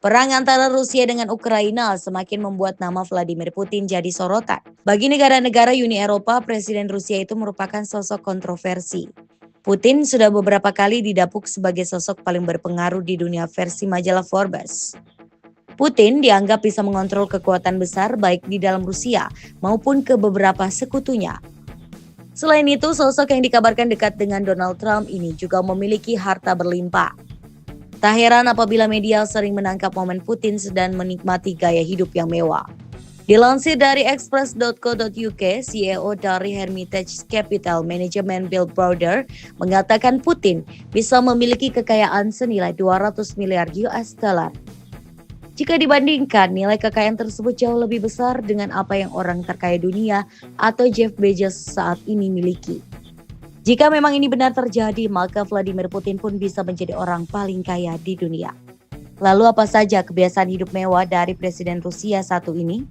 Perang antara Rusia dengan Ukraina semakin membuat nama Vladimir Putin jadi sorotan. Bagi negara-negara Uni Eropa, Presiden Rusia itu merupakan sosok kontroversi. Putin sudah beberapa kali didapuk sebagai sosok paling berpengaruh di dunia versi majalah Forbes. Putin dianggap bisa mengontrol kekuatan besar baik di dalam Rusia maupun ke beberapa sekutunya. Selain itu, sosok yang dikabarkan dekat dengan Donald Trump ini juga memiliki harta berlimpah. Tak heran apabila media sering menangkap momen Putin sedang menikmati gaya hidup yang mewah. Dilansir dari express.co.uk, CEO dari Hermitage Capital Management Bill Browder mengatakan Putin bisa memiliki kekayaan senilai 200 miliar US dollar. Jika dibandingkan, nilai kekayaan tersebut jauh lebih besar dengan apa yang orang terkaya dunia atau Jeff Bezos saat ini miliki. Jika memang ini benar terjadi, maka Vladimir Putin pun bisa menjadi orang paling kaya di dunia. Lalu apa saja kebiasaan hidup mewah dari Presiden Rusia satu ini?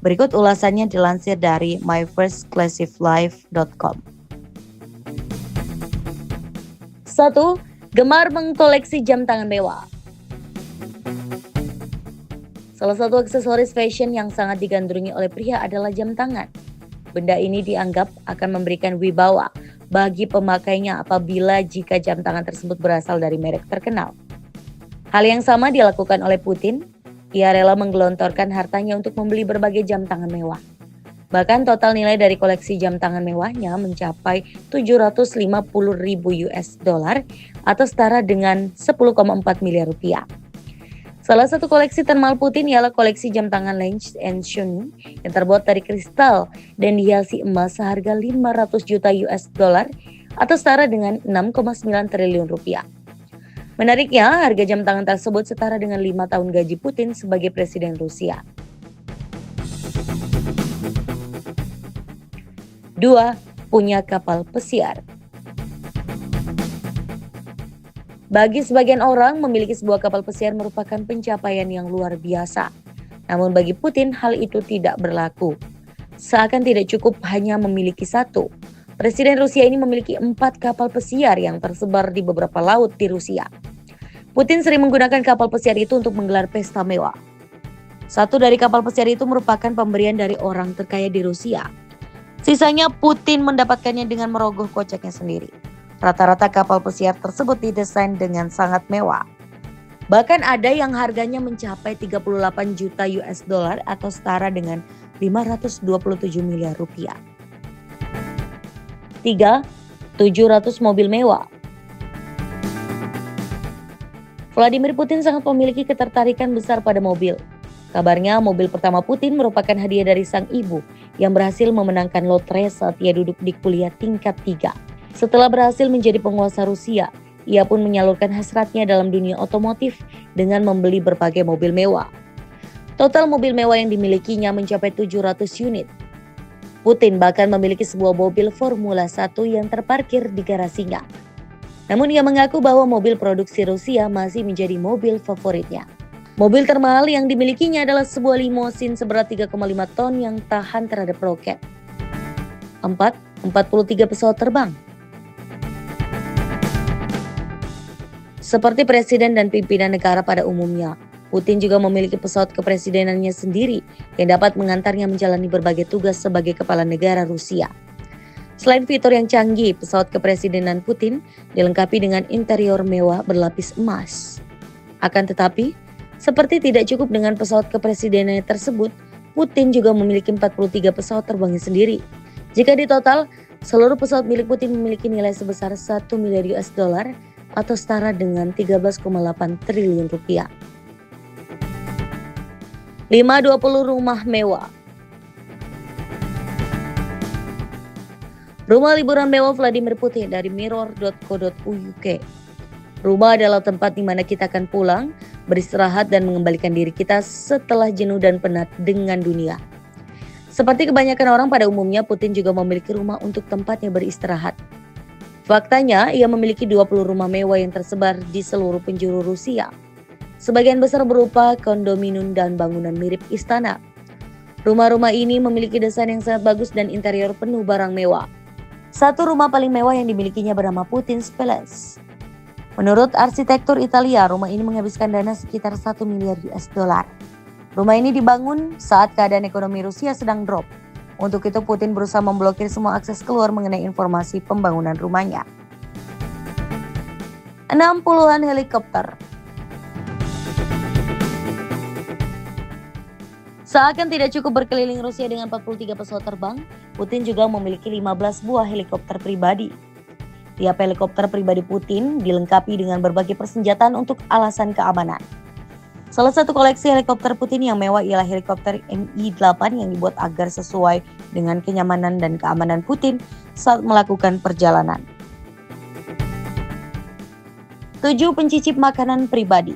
Berikut ulasannya dilansir dari myfirstclassiflife.com. 1. Gemar mengkoleksi jam tangan mewah. Salah satu aksesoris fashion yang sangat digandrungi oleh pria adalah jam tangan. Benda ini dianggap akan memberikan wibawa bagi pemakainya apabila jika jam tangan tersebut berasal dari merek terkenal. Hal yang sama dilakukan oleh Putin. Ia rela menggelontorkan hartanya untuk membeli berbagai jam tangan mewah. Bahkan total nilai dari koleksi jam tangan mewahnya mencapai 750.000 US dollar atau setara dengan 10,4 miliar rupiah. Salah satu koleksi termahal Putin ialah koleksi jam tangan Lange & Söhne yang terbuat dari kristal dan dihiasi emas seharga 500 juta US dollar atau setara dengan 6,9 triliun rupiah. Menariknya, harga jam tangan tersebut setara dengan 5 tahun gaji Putin sebagai Presiden Rusia. 2. Punya kapal pesiar. Bagi sebagian orang, memiliki sebuah kapal pesiar merupakan pencapaian yang luar biasa. Namun bagi Putin, hal itu tidak berlaku. Seakan tidak cukup hanya memiliki satu. Presiden Rusia ini memiliki 4 kapal pesiar yang tersebar di beberapa laut di Rusia. Putin sering menggunakan kapal pesiar itu untuk menggelar pesta mewah. Satu dari kapal pesiar itu merupakan pemberian dari orang terkaya di Rusia. Sisanya Putin mendapatkannya dengan merogoh koceknya sendiri. Rata-rata kapal pesiar tersebut didesain dengan sangat mewah. Bahkan ada yang harganya mencapai 38 juta US dollar atau setara dengan 527 miliar rupiah. 3. 700 mobil mewah. Vladimir Putin sangat memiliki ketertarikan besar pada mobil. Kabarnya mobil pertama Putin merupakan hadiah dari sang ibu yang berhasil memenangkan lotre saat ia duduk di kuliah tingkat 3. Setelah berhasil menjadi penguasa Rusia, ia pun menyalurkan hasratnya dalam dunia otomotif dengan membeli berbagai mobil mewah. Total mobil mewah yang dimilikinya mencapai 700 unit. Putin bahkan memiliki sebuah mobil Formula 1 yang terparkir di garasinya. Namun ia mengaku bahwa mobil produksi Rusia masih menjadi mobil favoritnya. Mobil termahal yang dimilikinya adalah sebuah limosin seberat 3,5 ton yang tahan terhadap roket. 4. 43 pesawat terbang. Seperti presiden dan pimpinan negara pada umumnya, Putin juga memiliki pesawat kepresidenannya sendiri yang dapat mengantarnya menjalani berbagai tugas sebagai kepala negara Rusia. Selain fitur yang canggih, pesawat kepresidenan Putin dilengkapi dengan interior mewah berlapis emas. Akan tetapi, seperti tidak cukup dengan pesawat kepresidenannya tersebut, Putin juga memiliki 43 pesawat terbangnya sendiri. Jika ditotal, seluruh pesawat milik Putin memiliki nilai sebesar 1 miliar US dollar atau setara dengan 13,8 triliun rupiah. 5. 20 rumah mewah. Rumah liburan mewah Vladimir Putin dari mirror.co.uk. Rumah adalah tempat di mana kita akan pulang, beristirahat dan mengembalikan diri kita setelah jenuh dan penat dengan dunia. Seperti kebanyakan orang pada umumnya, Putin juga memiliki rumah untuk tempatnya beristirahat. Faktanya, ia memiliki 20 rumah mewah yang tersebar di seluruh penjuru Rusia. Sebagian besar berupa kondominium dan bangunan mirip istana. Rumah-rumah ini memiliki desain yang sangat bagus dan interior penuh barang mewah. Satu rumah paling mewah yang dimilikinya bernama Putin's Palace. Menurut arsitektur Italia, rumah ini menghabiskan dana sekitar 1 miliar US dollar. Rumah ini dibangun saat keadaan ekonomi Rusia sedang drop. Untuk itu Putin berusaha memblokir semua akses keluar mengenai informasi pembangunan rumahnya. 60-an helikopter. Seakan tidak cukup berkeliling Rusia dengan 43 pesawat terbang, Putin juga memiliki 15 buah helikopter pribadi. Tiap helikopter pribadi Putin dilengkapi dengan berbagai persenjataan untuk alasan keamanan. Salah satu koleksi helikopter Putin yang mewah ialah helikopter Mi-8 yang dibuat agar sesuai dengan kenyamanan dan keamanan Putin saat melakukan perjalanan. 7 pencicip makanan pribadi.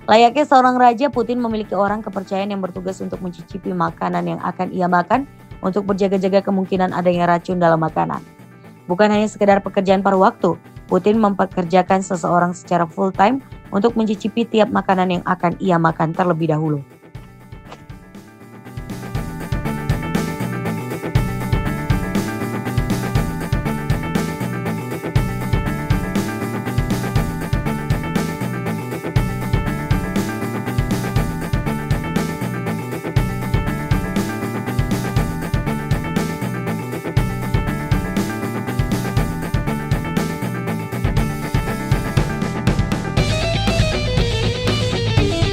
Layaknya seorang raja, Putin memiliki orang kepercayaan yang bertugas untuk mencicipi makanan yang akan ia makan untuk berjaga-jaga kemungkinan adanya racun dalam makanan. Bukan hanya sekedar pekerjaan paruh waktu, Putin mempekerjakan seseorang secara full time untuk mencicipi tiap makanan yang akan ia makan terlebih dahulu.